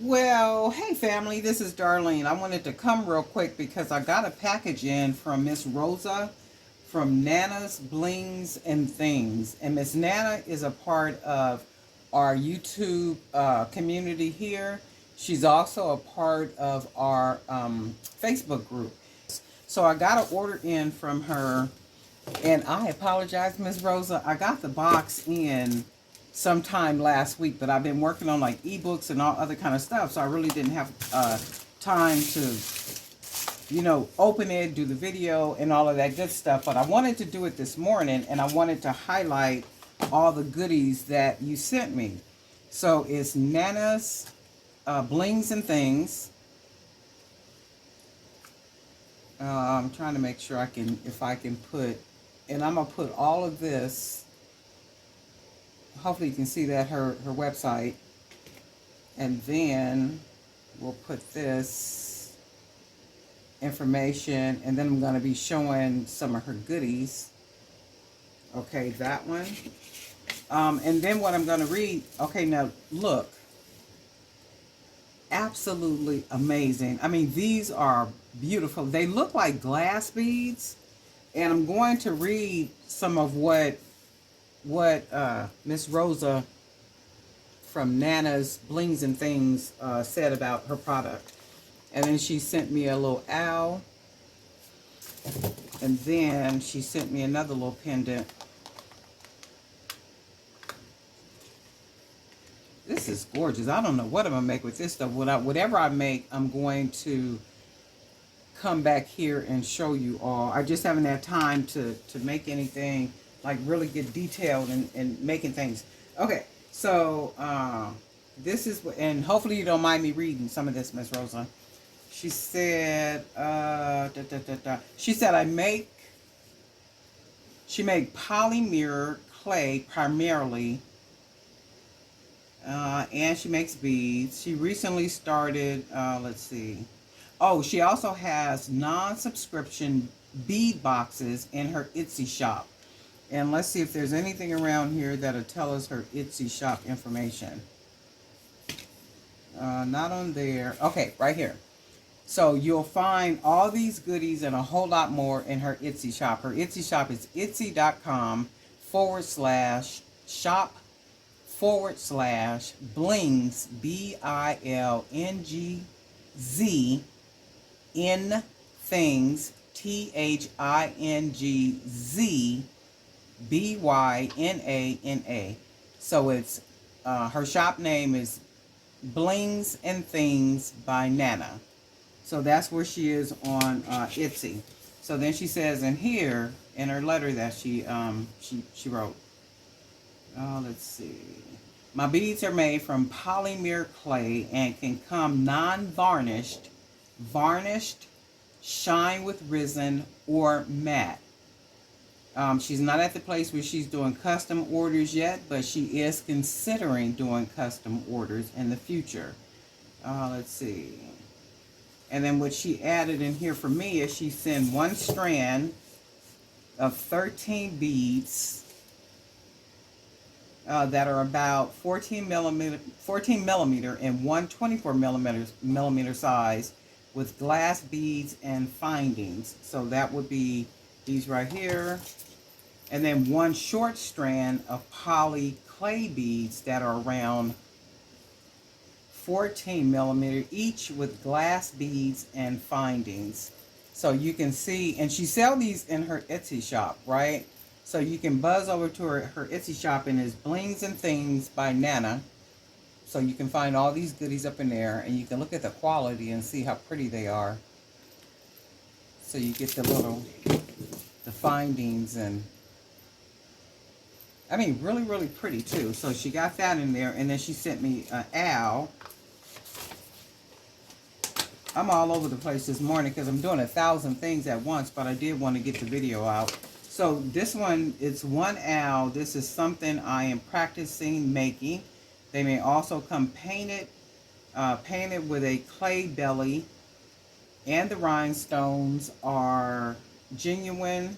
Well, hey family, this is Darlene. I wanted to come real quick because I got a package in from Miss Rosa from Nana's Blingz and Things. And Miss Nana is a part of our YouTube community here. She's also a part of our Facebook group. So I got an order in from her, and I apologize, Miss Rosa. I got the box in sometime last week, but I've been working on like ebooks and all other kind of stuff, so I really didn't have time to, open it, do the video, and all of that good stuff. But I wanted to do it this morning, and I wanted to highlight all the goodies that you sent me. So it's Nana's Blingz and Things. I'm trying to make sure if I can put, and I'm gonna put all of this. Hopefully you can see that her website, and then we'll put this information, and then I'm going to be showing some of her goodies. Okay, that one. And then what I'm going to read. Okay, now look, absolutely amazing. I mean, these are beautiful. They look like glass beads, and I'm going to read some of what Miss Rosa from Nana's Blingz and Things said about her product. And then she sent me a little owl. And then she sent me another little pendant. This is gorgeous. I don't know what I'm going to make with this stuff. Whatever I make, I'm going to come back here and show you all. I just haven't had time to make anything like really get detailed and making things. Okay, so this is, and hopefully you don't mind me reading some of this, Miss Rosa. She said, she said she made polymer clay primarily, and she makes beads. She recently started, let's see. Oh, she also has non-subscription bead boxes in her Etsy shop. And let's see if there's anything around here that'll tell us her Etsy shop information. Not on there. Okay, right here. So you'll find all these goodies and a whole lot more in her Etsy shop. Her Etsy shop is etsy.com/shop/Blingz, BILNGZ, Things, THINGZ, So it's her shop name is Blingz and Things by Nana. So that's where she is on Etsy. So then she says in here in her letter that she wrote. Let's see. My beads are made from polymer clay and can come non-varnished, varnished, shine with resin, or matte. She's not at the place where she's doing custom orders yet, but she is considering doing custom orders in the future. Let's see. And then what she added in here for me is she sent one strand of 13 beads that are about 14 millimeter and one 24 millimeter size with glass beads and findings. So that would be these right here. And then one short strand of poly clay beads that are around 14 millimeter each with glass beads and findings. So you can see, and she sells these in her Etsy shop, right? So you can buzz over to her Etsy shop, and it's Blingz and Things by Nana. So you can find all these goodies up in there, and you can look at the quality and see how pretty they are. So you get the findings, and I mean, really, really pretty too. So she got that in there, and then she sent me an owl. I'm all over the place this morning because I'm doing 1,000 things at once, but I did want to get the video out. So this one, it's one owl. This is something I am practicing making. They may also come painted with a clay belly, and the rhinestones are genuine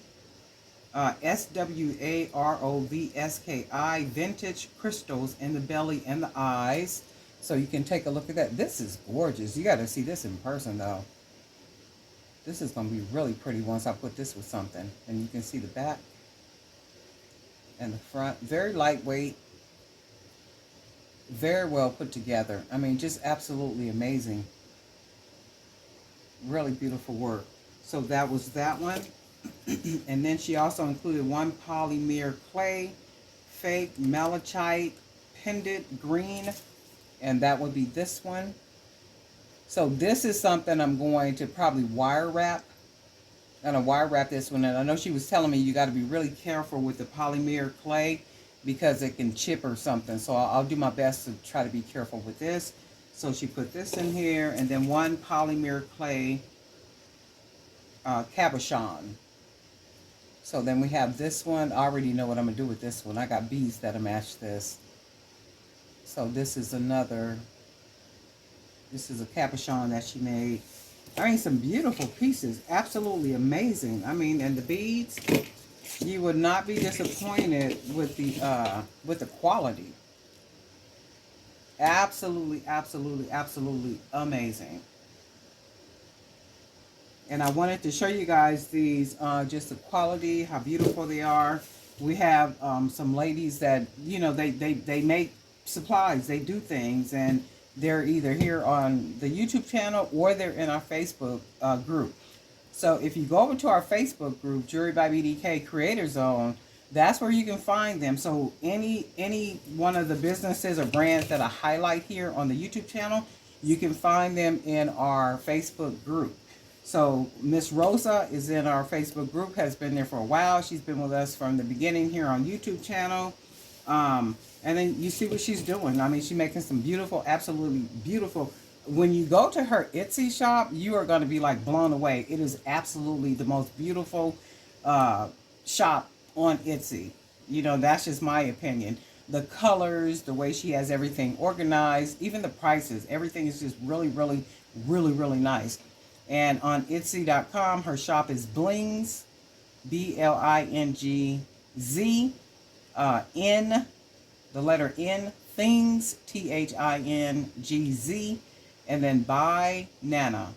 SWAROVSKI vintage crystals in the belly and the eyes. So you can take a look at that. This is gorgeous. You got to see this in person though. This is going to be really pretty once I put this with something. And you can see the back and the front. Very lightweight. Very well put together. I mean, just absolutely amazing. Really beautiful work. So that was that one. And then she also included one polymer clay, fake malachite pendant green. And that would be this one. So this is something I'm going to probably wire wrap. I'm going to wire wrap this one. And I know she was telling me you got to be really careful with the polymer clay because it can chip or something. So I'll do my best to try to be careful with this. So she put this in here. And then one polymer clay cabochon. So then we have this one. I already know what I'm going to do with this one. I got beads that'll match this. So this is another... This is a cabochon that she made. I mean, some beautiful pieces. Absolutely amazing. I mean, and the beads, you would not be disappointed with the quality. Absolutely, absolutely, absolutely amazing. And I wanted to show you guys these, just the quality, how beautiful they are. We have some ladies that, you know, they make supplies. They do things, and they're either here on the YouTube channel or they're in our Facebook group. So if you go over to our Facebook group, Jewelry by BDK Creator Zone, that's where you can find them. So any one of the businesses or brands that I highlight here on the YouTube channel, you can find them in our Facebook group. So Miss Rosa is in our Facebook group, has been there for a while. She's been with us from the beginning here on YouTube channel. And then you see what she's doing. I mean, she's making some beautiful, absolutely beautiful. When you go to her Etsy shop, you are going to be like blown away. It is absolutely the most beautiful shop on Etsy. You know, that's just my opinion. The colors, the way she has everything organized, even the prices, everything is just really, really, really, really nice. And on Etsy.com, her shop is Blingz, Blingz, N, the letter N, Thingz, Thingz, and then by Nana.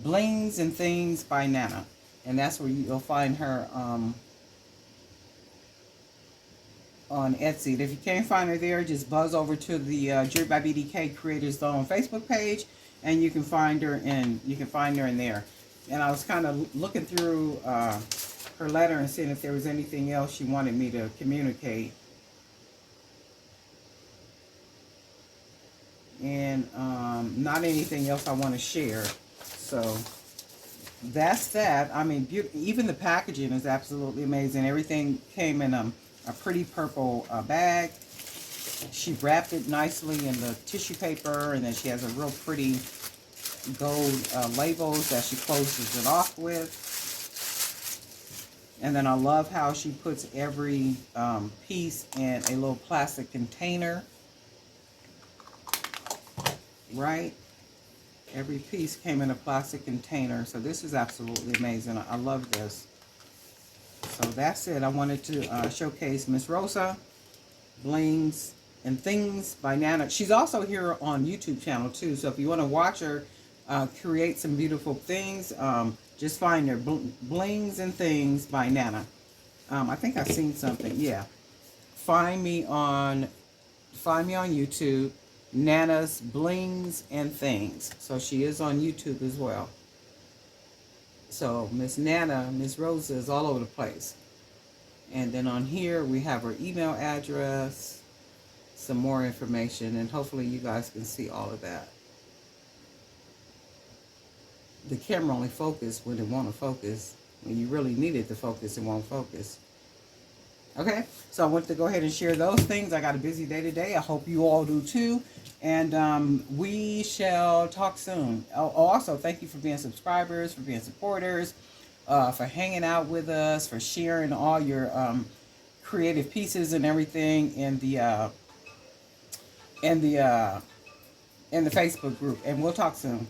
Blingz and Things by Nana. And that's where you'll find her on Etsy. And if you can't find her there, just buzz over to the Jewelry by BDK Creators Zone Facebook page, and you can find her in there. And I was kind of looking through her letter and seeing if there was anything else she wanted me to communicate. And not anything else I want to share. So that's that. I mean, even the packaging is absolutely amazing. Everything came in a pretty purple bag. She wrapped it nicely in the tissue paper, and then she has a real pretty gold labels that she closes it off with. And then I love how she puts every piece in a little plastic container. Right? Every piece came in a plastic container. So this is absolutely amazing. I love this. So that's it. I wanted to showcase Miss Rosa, Blingz, and Things by Nana. She's also here on YouTube channel too. So if you want to watch her create some beautiful things, just find her Blingz and Things by Nana. I think I've seen something. Yeah. Find me on YouTube. Nana's Blingz and Things. So she is on YouTube as well. So Miss Nana, Miss Rosa is all over the place. And then on here we have her email address, some more information, and hopefully you guys can see all of that. The camera only focuses when it won't focus. When you really need it to focus, it won't focus. Okay, so I want to go ahead and share those things. I got a busy day today. I hope you all do too. And we shall talk soon. Also, thank you for being subscribers, for being supporters, for hanging out with us, for sharing all your creative pieces and everything in the Facebook group. And we'll talk soon.